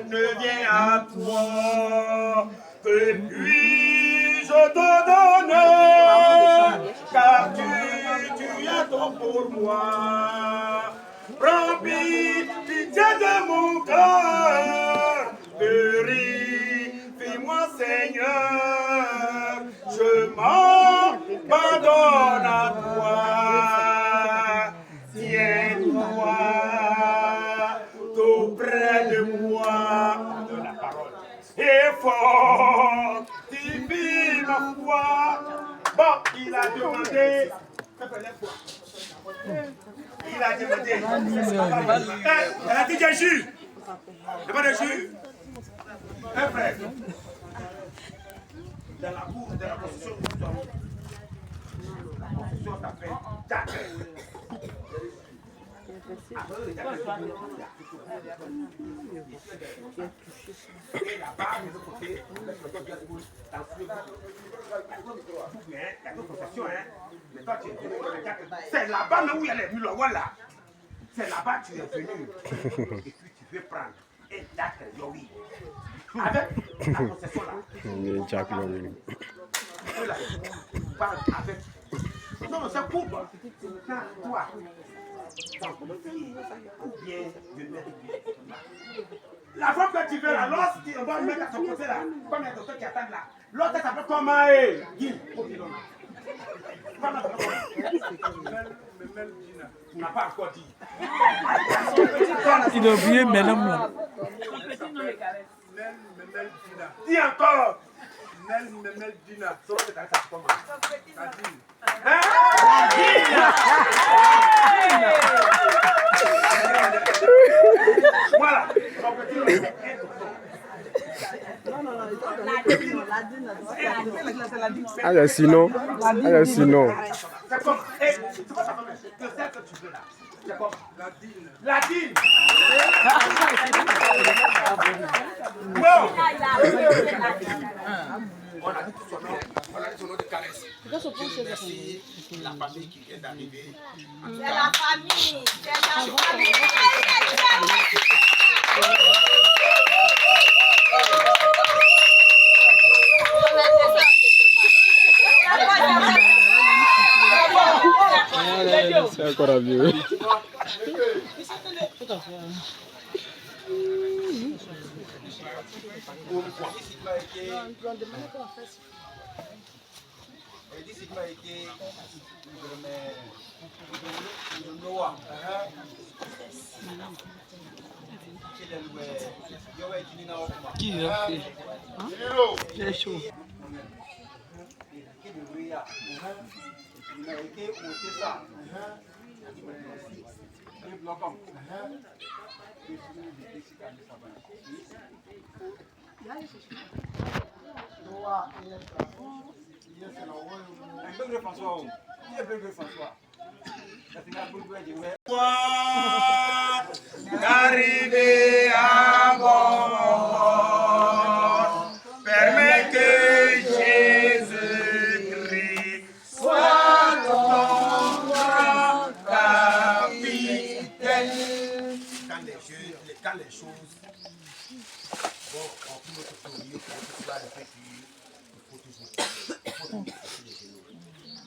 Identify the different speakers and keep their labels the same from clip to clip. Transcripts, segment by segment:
Speaker 1: ne vient à toi. Que puis-je te donner, car tu es tout pour moi. Prends pitié de mon cœur, purifie-moi Seigneur, je m'abandonne à toi. Tiens-toi tout près de moi, de la parole, et fortifie ma foi. Bon, il a demandé, il a demandé, elle a dit qu'il y a un jus. Il n'y a pas de jus. Un frère, dans la cour de la construction, la construction s'appelle Jacques. Et là-bas, de l'autre côté, c'est là-bas où il y a les mules, voilà. C'est là-bas que tu es venu. Et puis tu veux prendre un Jack Yowie. Avec la concession là.
Speaker 2: Jack Yowie.
Speaker 1: Avec. Non, c'est pour toi. Ou bien je mets. La femme que tu veux là, lorsqu'on va mettre à son côté là, comme les docteurs qui attendent là, l'autre s'appelle comment Guy. Tu n'as pas encore dit.
Speaker 3: Il a oublié Ménam là.
Speaker 1: Dis encore.
Speaker 4: Nel Memel Dina.
Speaker 1: Voilà.
Speaker 2: Allez, sinon. Allez, sinon.
Speaker 1: C'est comme. C'est quoi ta femme? Que celle que tu veux là. C'est comme. La dîne. Bon. On a dit son nom de caresse. Je remercie la famille qui vient d'arriver.
Speaker 5: C'est la famille. C'est la famille.
Speaker 2: C'est encore un vieux.
Speaker 3: Qui a fait? C'est chaud.
Speaker 1: D'arriver à bon port, permets que Jésus-Christ soit ton grand capitaine. Quand les choses vont remplir notre fournier, pour que cela effectue, il faut toujours toucher les genoux.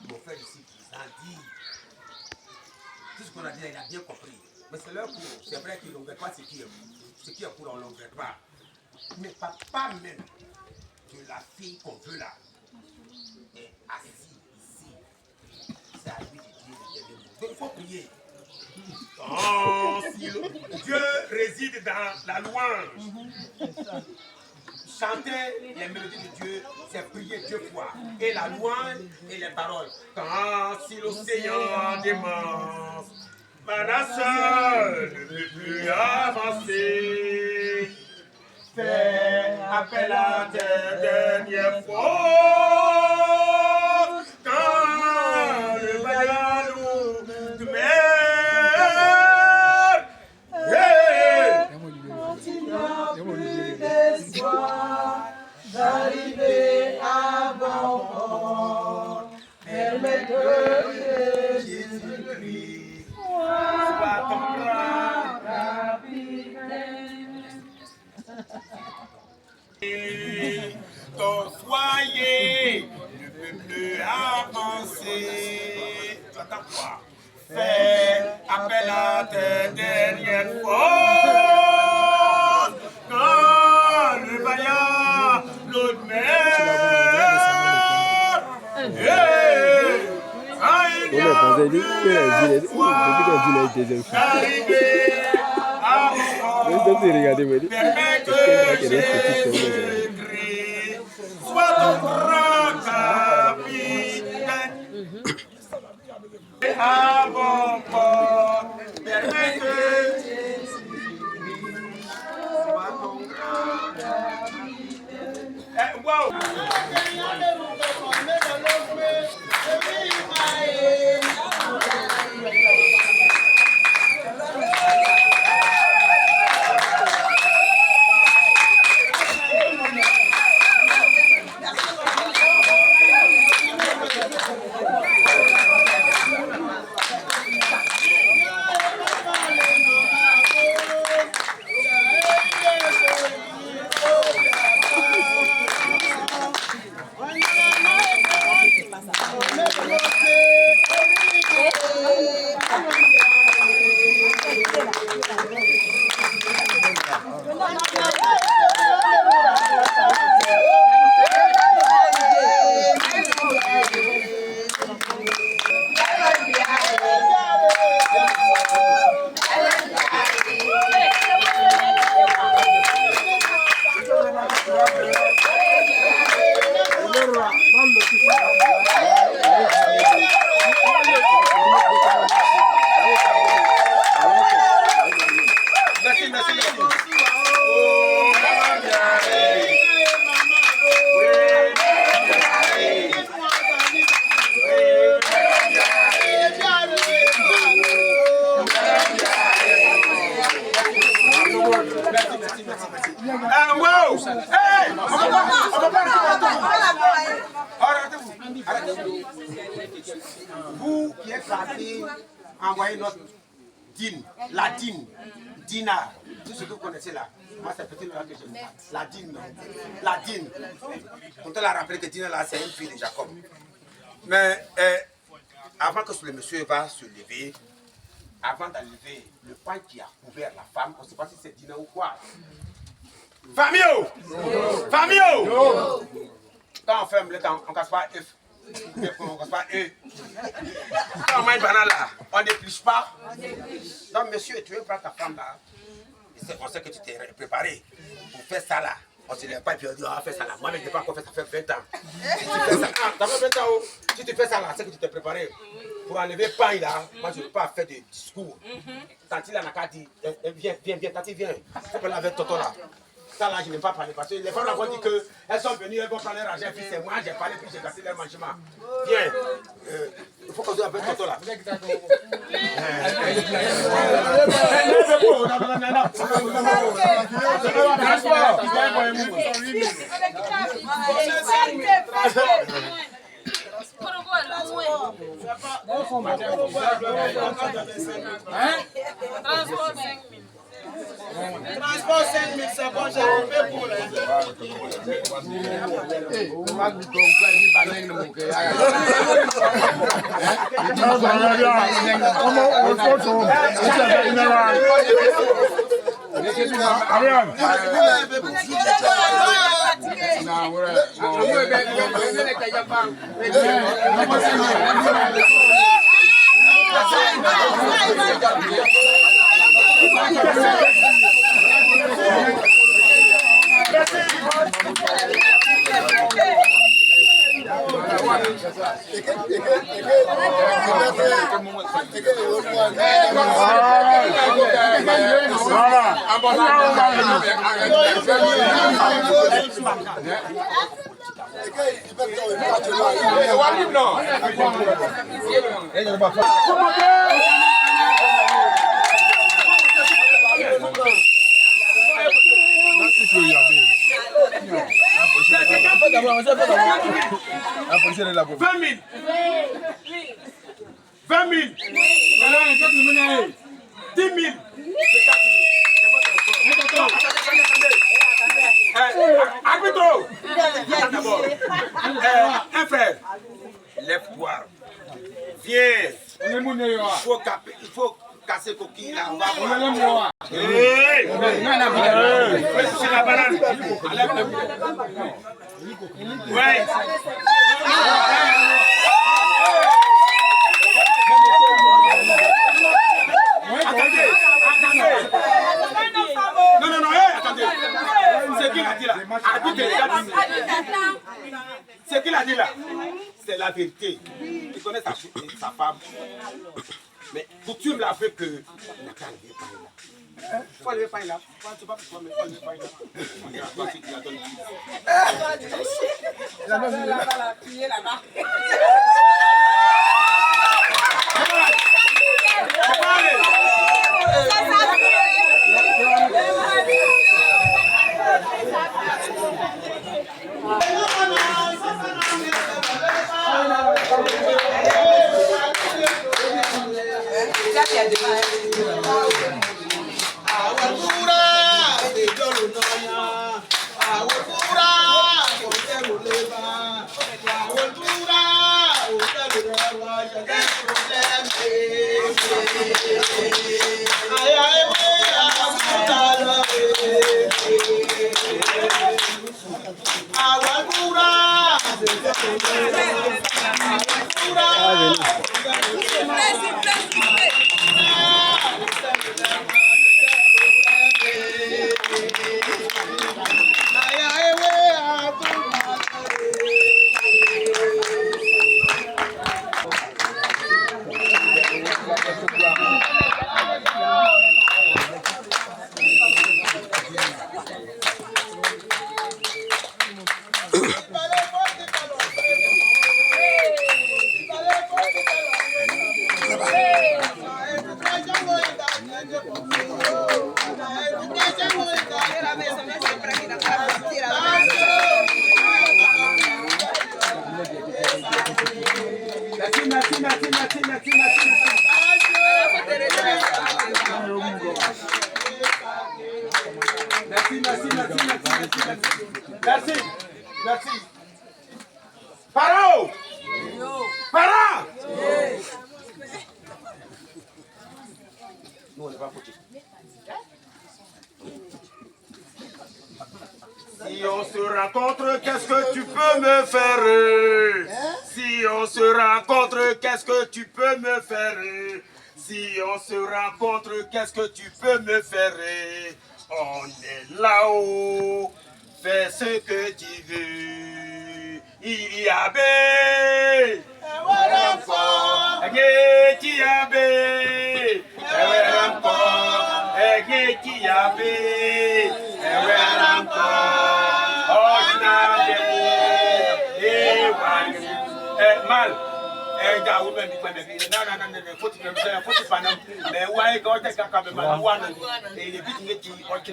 Speaker 1: Mon frère ici, il a dit, tout ce qu'on a dit, il a bien compris. Mais c'est leur cours. C'est vrai qu'ils ne regrette pas ce qui est cours, on ne le regrette pas. Mais papa même de la fille qu'on veut là est assis ici. C'est à lui de dire le dernier mot. Donc il faut prier. Oh, si Dieu réside dans la louange. Chanter les mélodies de Dieu, c'est prier deux fois. Et la louange et les paroles. Quand si l'océan démence, ma nation ne peut plus avancer. Fais appel à tes dernières forces. Quand le vaillant nous te met.
Speaker 4: Continue d'espoir d'arriver à bon port. Permets que Jésus-Christ soit ton grand capitaine.
Speaker 1: Soyez, ne peut plus avancer. Tu attends quoi? Fais appel à tes dernières forces. Quand le vaillant, l'autre meurt. Sois ton grand capitaine. À bon port, permets que sois ton grand capitaine. Wow! Vous qui êtes partis envoyer notre dîne, la dîne, dinar, tout ce que vous connaissez là. Moi, c'est petit là que j'aime. La dîne, la dîne. On te l'a rappelé que dîne là, c'est une fille de Jacob. Mais avant que le monsieur va se lever, avant d'enlever le pain qui a couvert la femme, on ne sait pas si c'est dîner ou quoi. Famille! Famille! Quand on ferme le temps, on ne casse pas F. On ne casse pas E. Quand on mange banane là, on n'épluche pas. Donc monsieur, tu veux prendre ta femme là. On sait que tu t'es préparé pour faire ça là. On ne se lève pas et puis on dit, on va faire ça là. Moi, je n'ai pas encore fait ça, ça fait 20 ans. Si tu fais ça, ça fait 20 ans, si tu fais ça là, c'est que tu t'es préparé. Pour enlever le pain là, moi je ne veux pas faire de discours. Tanti là n'a qu'à dire, viens, Tanti, viens. Il faut parler avec Toto là. Ça là, je n'aime pas parler parce que les femmes là vont dire qu'elles sont venues, elles vont prendre leur argent, puis c'est moi, j'ai parlé, puis j'ai cassé leur mangement. Viens. Il faut qu'on soit avec Toto là.
Speaker 4: Transport 5 000, c'est bon, j'ai coupé pour les
Speaker 1: casser coquille là. On va
Speaker 4: voir. C'est la banane. Ouais. Non, attendez. C'est qui l'a dit là? C'est qui l'a dit là? C'est la vérité. Il connaît sa femme. Mais coutume l'a fait que n'a qu'à lever pas là. Faut lever pas là. Tu sais pas pourquoi, mais faut lever pas là. Toi, c'est qui la donne. La crier là-bas. Merci. Parao! Para! Nous, on n'est pas foutus. Si on se rencontre, qu'est-ce que tu peux me faire? Si on se rencontre, qu'est-ce que tu peux me faire? Si on se rencontre, qu'est-ce que tu peux me faire? On est là-haut, fais ce que tu veux. Il y a bé, mal.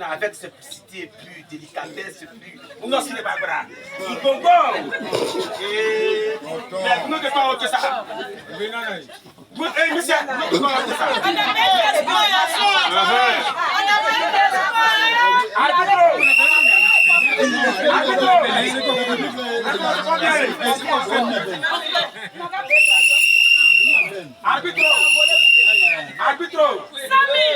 Speaker 4: Avec simplicité, plus délicatesse, plus. Non, ce n'est pas grave. Il faut voir. Et. Mais nous ne pas que ça. Monsieur, nous ne pas ça. Arbitro. Samy.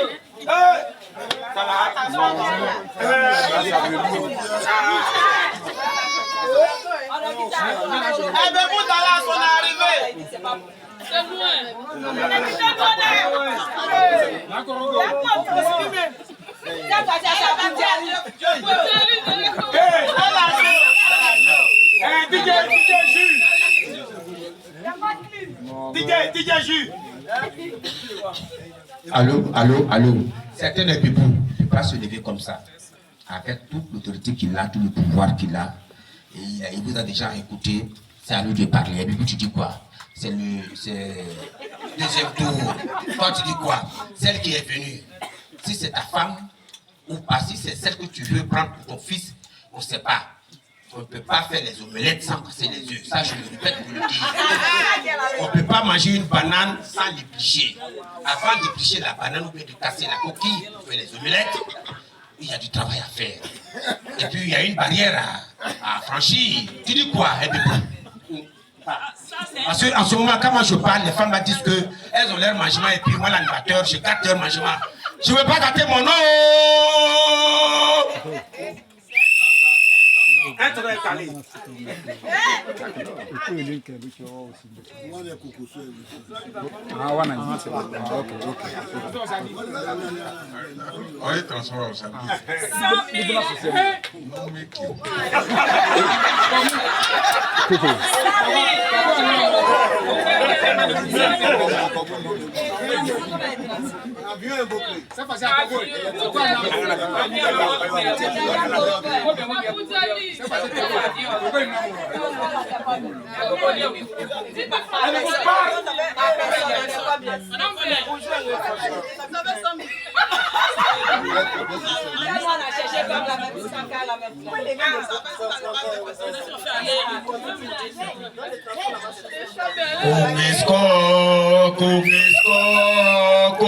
Speaker 4: DJ Jus.
Speaker 6: Allô. Certains ne peuvent pas se lever comme ça. Avec toute l'autorité qu'il a, tout le pouvoir qu'il a. Et il vous a déjà écouté. C'est à lui de parler. Et puis tu dis quoi? C'est le deuxième tour. Toi tu dis quoi? Celle qui est venue. Si c'est ta femme ou pas, si c'est celle que tu veux prendre pour ton fils, on ne sait pas. On ne peut pas faire les omelettes sans casser les œufs. Ça, je le répète pour le dire. On ne peut pas manger une banane sans l'éplucher. Avant d'éplucher la banane ou bien de casser la coquille pour faire les omelettes, il y a du travail à faire. Et puis, il y a une barrière à franchir. Tu dis quoi, Parce qu'en ce moment, quand moi je parle, les femmes me disent qu'elles ont leur mangement et puis moi, l'animateur, je gâte leur mangement. Je ne veux pas gâter mon nom.
Speaker 4: Un tour est calé.
Speaker 6: On est transformé au samedi.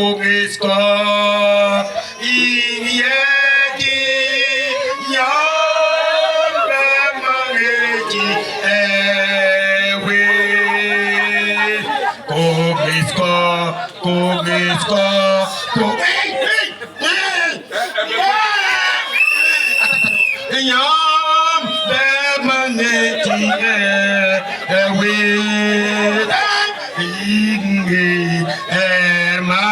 Speaker 6: Kumisko, Inyeki, Yombe Mangeji, Ewe. Kumisko, Yombe Mangeji, Ewe. Erma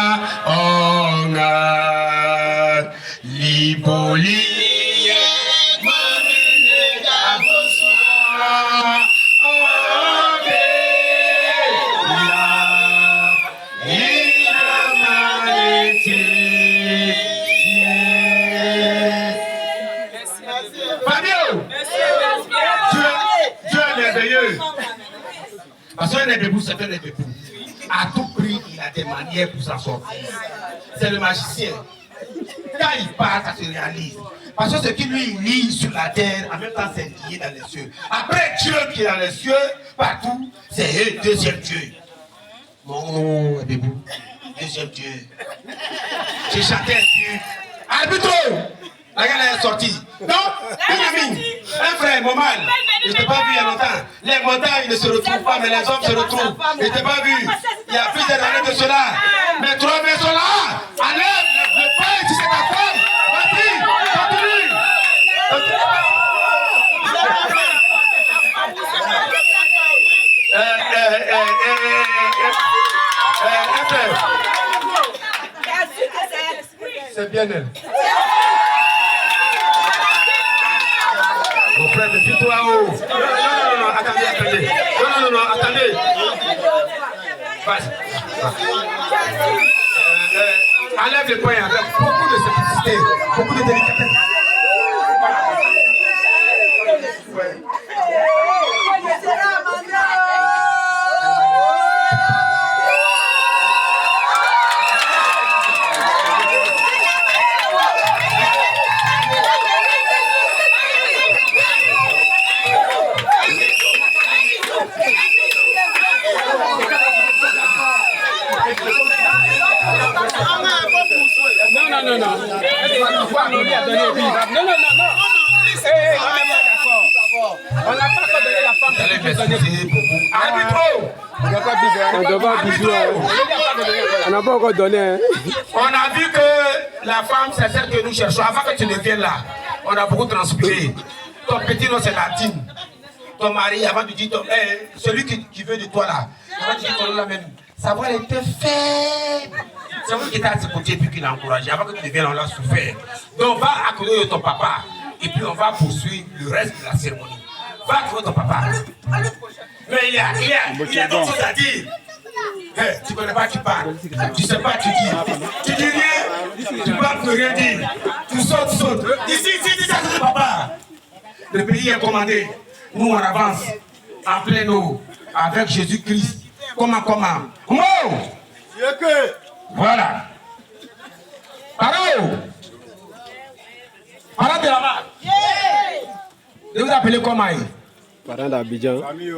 Speaker 6: onga liboli manene daboswa obe la inamaneti. Fabio, Dieu est merveilleux. Parce qu'un est debout, c'est un est debout. À tout prix, il a des manières pour s'en sortir. C'est le magicien. Quand il parle, ça se réalise. Parce que ce qui lui lie sur la terre, en même temps, c'est lié dans les cieux. Après Dieu qui est dans les cieux, partout, c'est le deuxième Dieu. Mon debout, deuxième Dieu. J'ai chanté un Dieu. Arbitro! La gare est sortie. Non, une amie, un frère, mon mal. Je ne t'ai pas vu il y a longtemps. Les montagnes ne se retrouvent pas, mais les hommes se retrouvent. Je ne t'ai pas vu. Il y a plus d'années de cela. Mais trois maisons là, enlève le pain, tu sais ta femme. Vas-y, continue. C'est bien elle. Mon frère, méfie-toi, oh. Non, attendez. Non, attendez. Vas-y. Enlève le poing avec beaucoup de simplicité, beaucoup de délicatesse.
Speaker 3: Non. On lui a donné non. On n'a pas encore donné la femme. On n'a pas encore donné.
Speaker 6: On a vu que la femme, c'est celle que nous cherchons. Avant que tu ne viennes là, on a beaucoup transpiré. Ton petit nom, c'est Latine. Ton mari, avant de dire, celui qui veut de toi là, avant de dire ton nom là même, sa voix était faible. C'est vous qui étiez à ses côtés et puis qui l'a encouragé. Avant que tu ne viennes, on l'a souffert. Donc va à côté de ton papa et puis on va poursuivre le reste de la cérémonie. Va trouver ton papa. Mais il y a d'autres choses à dire. Hey, tu ne connais pas, tu parles. Tu ne sais pas, tu dis. Tu dis rien, tu ne peux rien dire. Tu sautes. Ici, ça c'est papa. Le pays est commandé. Nous, on avance en plein eau avec Jésus-Christ. Comment voilà. Parole de la main. De vous appeler comment?
Speaker 2: Parent d'Abidjan.
Speaker 6: Famille.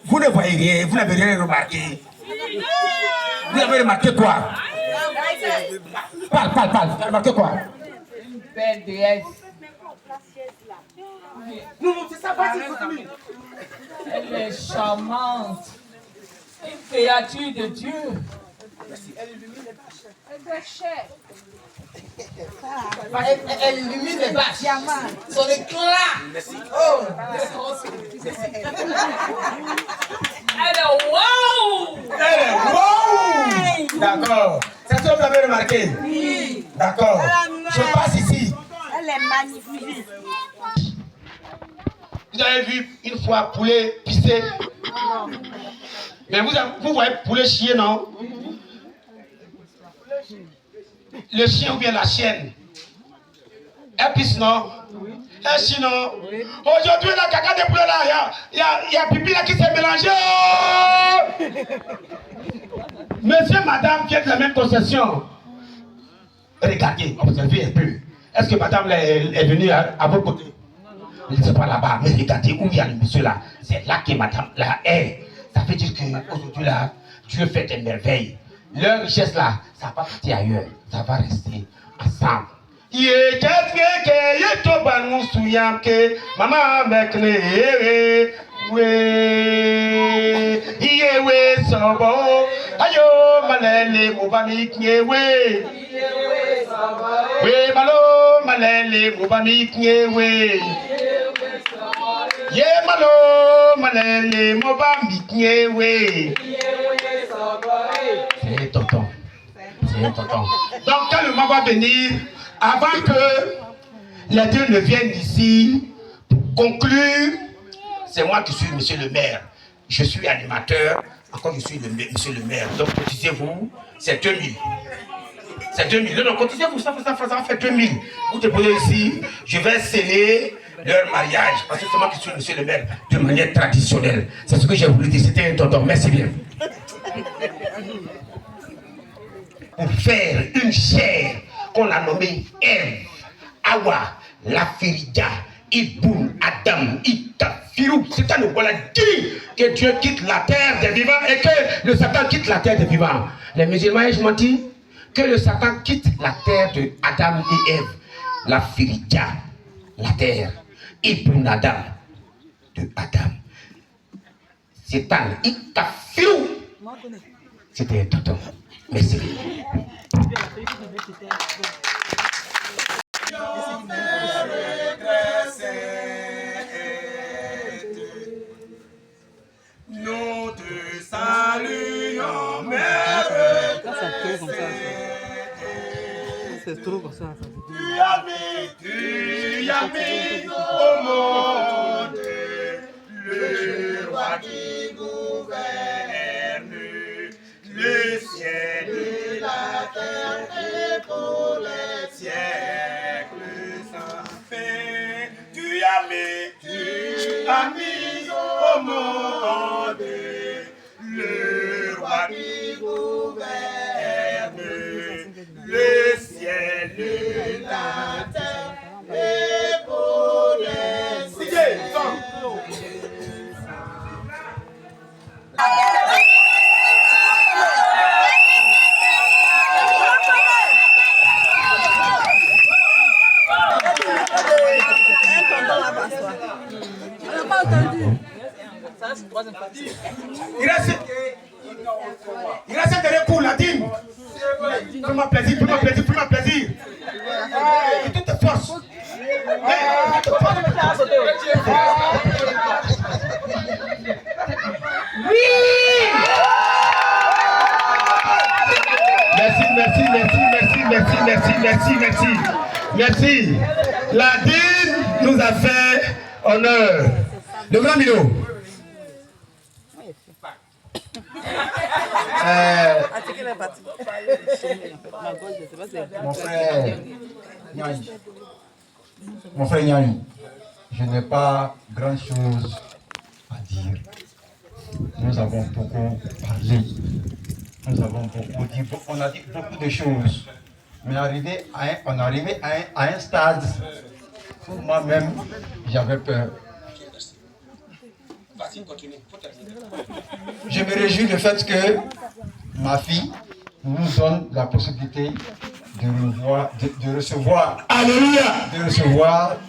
Speaker 6: Vous ne voyez rien, vous n'avez rien remarqué. Vous avez remarqué quoi? Parle. Vous avez remarqué quoi?
Speaker 7: Une belle déesse.
Speaker 4: Non, c'est ça, vas-y, continue.
Speaker 7: Elle est charmante. Une créature de Dieu. Elle illumine les vaches. Son éclat. Oh. Elle est wow.
Speaker 4: Elle est wow. D'accord. C'est ce que vous avez remarqué? Oui. D'accord. Je passe ici.
Speaker 5: Elle est magnifique.
Speaker 6: Vous avez vu une fois poulet pisser? Mais vous voyez poulet chier, non? Le chien ou bien la chienne? Elle pisse, non? Elle chie, non? Aujourd'hui, la caca de poulet là, il y a pipi là qui s'est mélangé. Monsieur, madame, qui êtes la même concession. Regardez, observez un peu. Est-ce que madame est venue à votre côté? Je ne sais pas là-bas, mais regardez où il y a le monsieur là. C'est là que madame là est. Ça veut dire qu'aujourd'hui là, Dieu fait des merveilles. Leur richesse là, ça va pas partir ailleurs. Ça va rester ensemble. Maman mekne we iyewe sobo ayo malele mubami kyewe we malo malele mubami kyewe ye malo malele mubami kyewe. C'est tonton. C'est tonton. Donc quand le moment va venir, avant que les deux ne viennent ici, pour conclure, c'est moi qui suis monsieur le maire. Je suis animateur, encore je suis monsieur le maire. Donc cotisez-vous, c'est 2000. C'est 2000. Non, cotisez-vous, ça fait 2000. Vous déposez ici, je vais sceller leur mariage. Parce que c'est moi qui suis monsieur le maire, de manière traditionnelle. C'est ce que j'ai voulu dire, c'était un tonton. Merci bien. Pour faire une chair qu'on a nommée Ève, Awa, Lafirida, Ibn, Adam, Itafiru. C'est à nous voilà dit que Dieu quitte la terre des vivants et que le Satan quitte la terre des vivants. Les musulmans, je menti que le Satan quitte la terre de Adam et Ève, Lafirida, la terre, Ibn Adam, de Adam. Satan, Itafiru. C'était un tonton. Merci.
Speaker 4: Nous te saluons, mère retraitée.
Speaker 3: C'est trop comme ça.
Speaker 4: Tu as mis au monde le roi qui gouverne le ciel et la terre et pour les siècles sans fin. Tu as mis au monde le roi qui gouverne le ciel et la terre et pour les siècles. Il reste un dernier coup, Ladine. Fais-moi plaisir, fais-moi plaisir, fais-moi plaisir. De toutes tes forces. Oui! Merci. Ladine nous a fait honneur. Le grand Milo.
Speaker 8: Mon frère Nyani, je n'ai pas grand chose à dire. Nous avons beaucoup parlé. Nous avons beaucoup dit, on a dit beaucoup de choses. Mais on est arrivé à un stade où moi-même, j'avais peur. Je me réjouis du fait que ma fille nous donne la possibilité de recevoir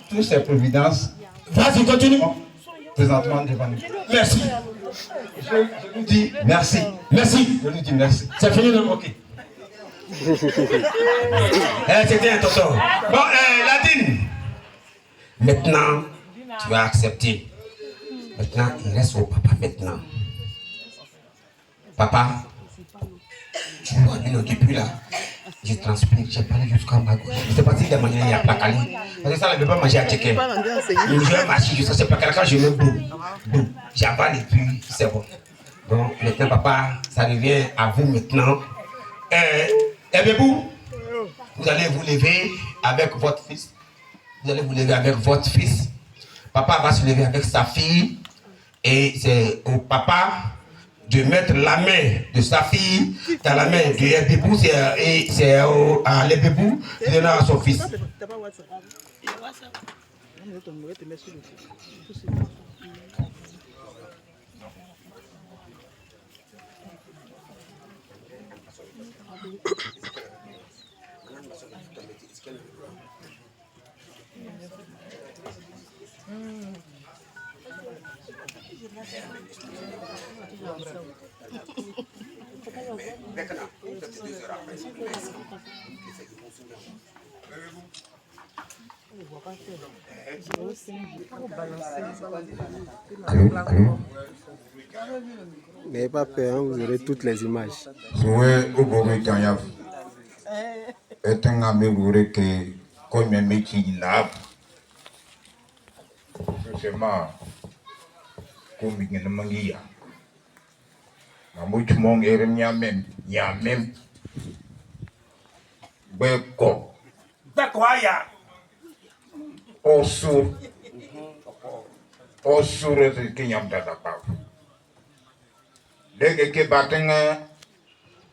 Speaker 8: toutes ces providences
Speaker 6: Vas-y, continue.
Speaker 8: Présentement devant nous.
Speaker 6: Merci.
Speaker 8: Je lui dis merci.
Speaker 6: Merci.
Speaker 8: Je lui dis merci.
Speaker 6: C'est fini, non? Ok. C'était un tonton. Bon, Ladine. Maintenant, tu vas accepter. Maintenant, il reste au papa maintenant. Papa, tu vois, lui, depuis là, je transpire, j'ai parlé jusqu'en bas gauche. Je ne sais pas si de manière il y a placalé. Parce que ça ne veut pas manger à checker. Je vais marcher jusqu'à ce placalé. Quand je me boum, j'avale et puis c'est bon. Bon, maintenant, papa, ça revient à vous maintenant. Bébou, vous allez vous lever avec votre fils. Vous allez vous lever avec votre fils. Papa va se lever avec sa fille. Et c'est au papa de mettre la main de sa fille dans la main de Bébou. Et c'est à Bébou de donner à son fils.
Speaker 2: Allô? N'ayez pas peur, hein, vous aurez toutes les images.
Speaker 9: Souhait au Boré Kanyav. Est un ami Boré que, comme un métier là, justement, comme il y a un mangia. Mamouch Mong et Yamem, Yamem. Beko.
Speaker 4: D'accord, ya.
Speaker 9: Osur. Osur est le Kenyam Dadapa. Dès que Batenga.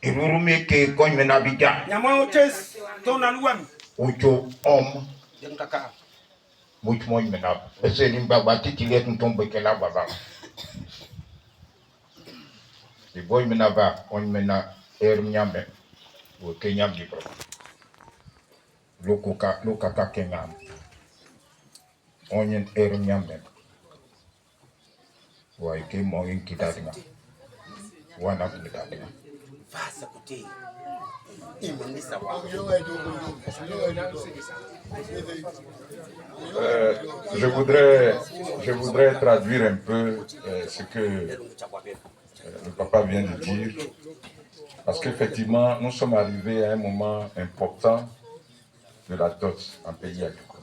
Speaker 9: Et vous remettez que quand il m'habite,
Speaker 4: ton alouam.
Speaker 9: Ocho homme, much moins menab. Et c'est une babati qui est une tombe qu'elle a baba. Les boys menaba, on mena ermiame, ou kenyam libre. Lokaka kenyam. On y est ermiame. Ou a été mon inquiétant. Ou un peu de
Speaker 1: Va à côté. Il me dit savoir.
Speaker 9: Je voudrais traduire un peu ce que le papa vient de dire, parce qu'effectivement, nous sommes arrivés à un moment important de la dot en pays agricole.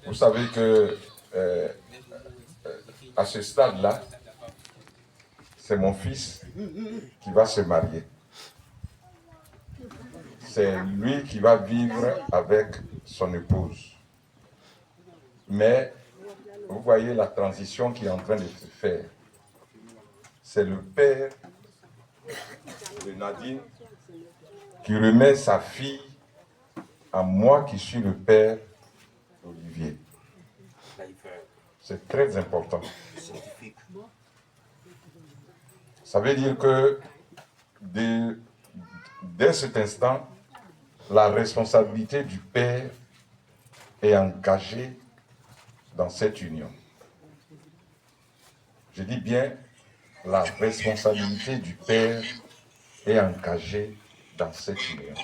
Speaker 9: Vous savez que à ce stade-là, c'est mon fils qui va se marier. C'est lui qui va vivre avec son épouse. Mais vous voyez la transition qui est en train de se faire. C'est le père de Nadine qui remet sa fille à moi qui suis le père d'Olivier. C'est très important. Ça veut dire que dès cet instant, la responsabilité du père est engagée dans cette union. Je dis bien, la responsabilité du père est engagée dans cette union.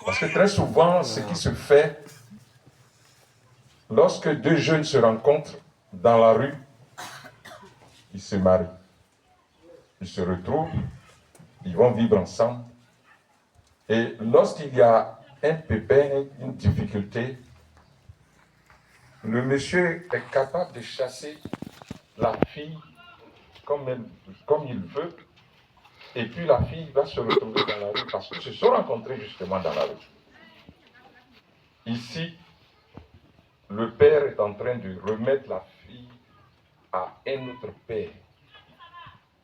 Speaker 9: Parce que très souvent, ce qui se fait, lorsque deux jeunes se rencontrent dans la rue, ils se marient. Ils se retrouvent, ils vont vivre ensemble. Et lorsqu'il y a un pépin, une difficulté, le monsieur est capable de chasser la fille comme il veut, et puis la fille va se retrouver dans la rue parce qu'ils se sont rencontrés justement dans la rue. Ici, le père est en train de remettre la fille à un autre père.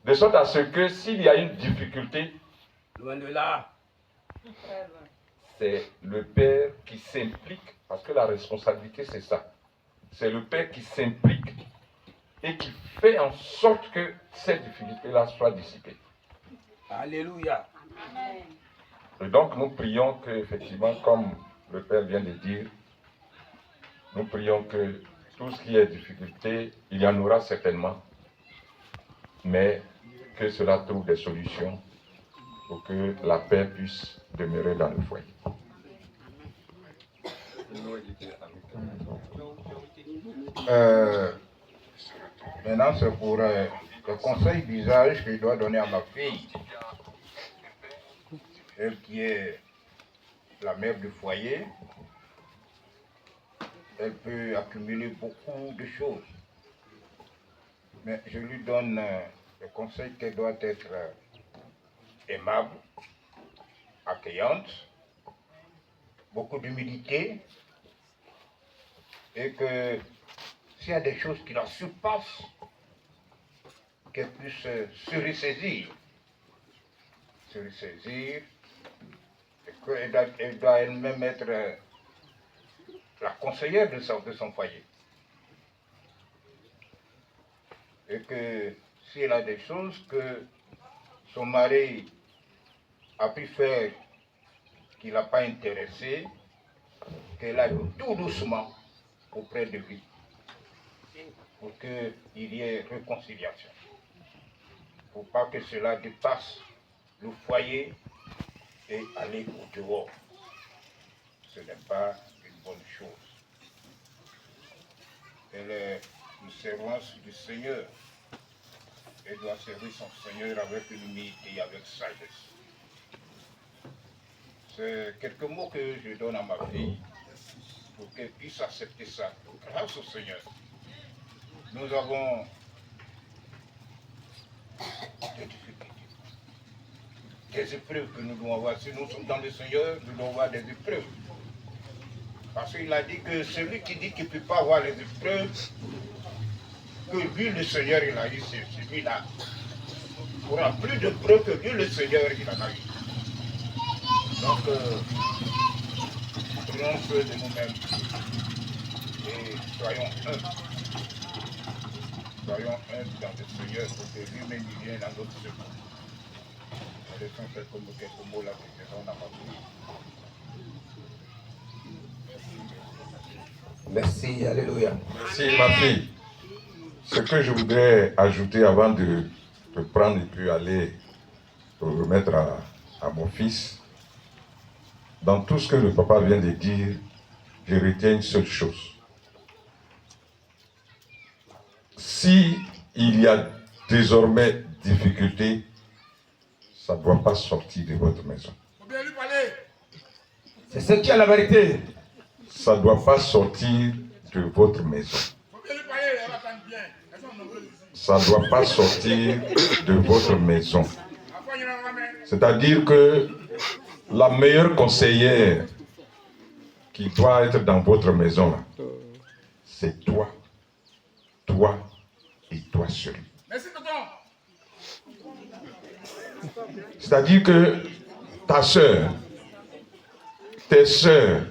Speaker 9: De sorte à ce que s'il y a une difficulté,
Speaker 4: Loin de là.
Speaker 9: c'est le père qui s'implique, parce que la responsabilité c'est ça. C'est le père qui s'implique et qui fait en sorte que cette difficulté-là soit dissipée.
Speaker 4: Alléluia.
Speaker 9: Et donc nous prions que, effectivement, comme le père vient de dire, nous prions que tout ce qui est difficulté, il y en aura certainement, mais que cela trouve des solutions pour que la paix puisse demeurer dans le foyer.
Speaker 10: Maintenant, c'est pour le conseil d'usage que je dois donner à ma fille, elle qui est la mère du foyer. Elle peut accumuler beaucoup de choses, mais je lui donne le conseil qu'elle doit être aimable, accueillante, beaucoup d'humilité, et que s'il y a des choses qui la surpassent, qu'elle puisse se ressaisir, et qu'elle doit elle-même être la conseillère de son foyer. Et que si elle a des choses que son mari a pu faire qui ne l'a pas intéressé, qu'elle aille tout doucement auprès de lui pour qu'il y ait réconciliation. Pour pas que cela dépasse le foyer et aller au dehors. Ce n'est pas une bonne chose. Elle est une servante du Seigneur. Elle doit servir son Seigneur avec humilité et avec sagesse. C'est quelques mots que je donne à ma fille pour qu'elle puisse accepter ça. Grâce au Seigneur, nous avons des difficultés, des épreuves que nous devons avoir. Si nous sommes dans le Seigneur, nous devons avoir des épreuves. Parce qu'il a dit que celui qui dit qu'il ne peut pas avoir les épreuves, que lui, le Seigneur, il a eu, c'est celui-là. Il aura plus de preuves que lui, le Seigneur, il en a eu. Donc, prions peu de nous-mêmes et soyons humbles. Soyons humbles dans le Seigneur pour que lui-même vienne dans notre secours. Nous laissons quelques mots là que je donne à ma fille.
Speaker 9: Merci, alléluia. Merci ma fille. Ce que je voudrais ajouter avant de prendre et puis aller remettre à mon fils, dans tout ce que le papa vient de dire, je retiens une seule chose. Si il y a désormais difficulté, ça ne doit pas sortir de votre maison.
Speaker 10: C'est ce qui est la vérité.
Speaker 9: Ça ne doit pas sortir de votre maison. Ça ne doit pas sortir de votre maison. C'est-à-dire que la meilleure conseillère qui doit être dans votre maison, c'est toi, toi et toi seul. C'est-à-dire que ta soeur, tes soeurs,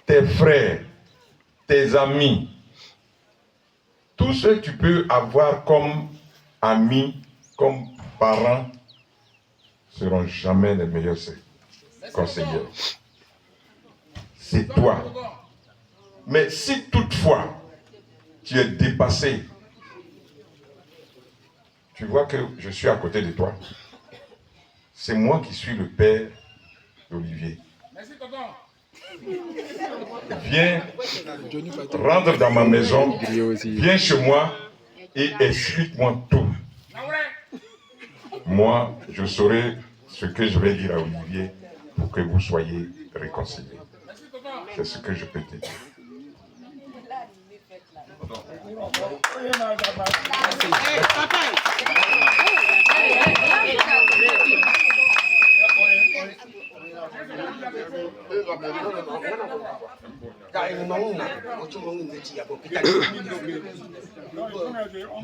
Speaker 9: tes frères, tes amis, tout ce que tu peux avoir comme amis, comme parents, seront jamais les meilleurs conseillers. C'est toi. Mais si toutefois tu es dépassé, tu vois que je suis à côté de toi. C'est moi qui suis le père d'Olivier. Viens rentre dans ma maison, viens chez moi et explique-moi tout. Moi, je saurai ce que je vais dire à Olivier pour que vous soyez réconciliés. C'est ce que je peux te dire.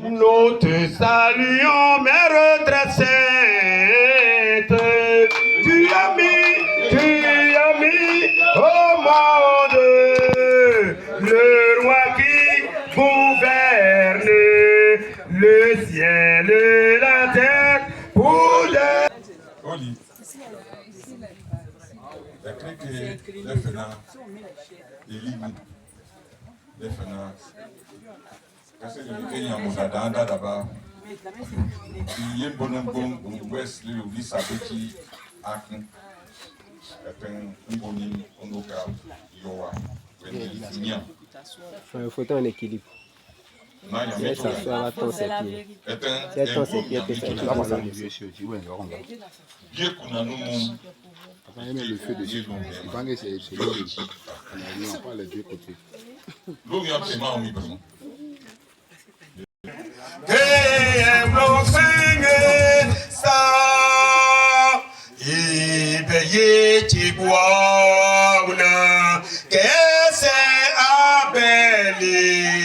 Speaker 4: Nous te saluons, Mère très sainte. Tu as mis au monde le roi qui gouverne le ciel et la terre pour le...
Speaker 9: Oli, la clé que est là, il lit. Qu'est-ce que je dis à mon dada d'abord? Il y a un bon ouest, le lit sabeti, akun, un bonim, un oka, yoa,
Speaker 2: Il faut un équilibre. Ça soit ton c'est pied. C'est ton c'est pied que ça va.
Speaker 9: Dieu qu'on a nous.
Speaker 11: Le feu de Dieu, je pense que c'est l'eau ici. On n'a pas les deux côtés.
Speaker 9: L'eau vient de moi, oui, besoin.
Speaker 4: Ibeye Chigwa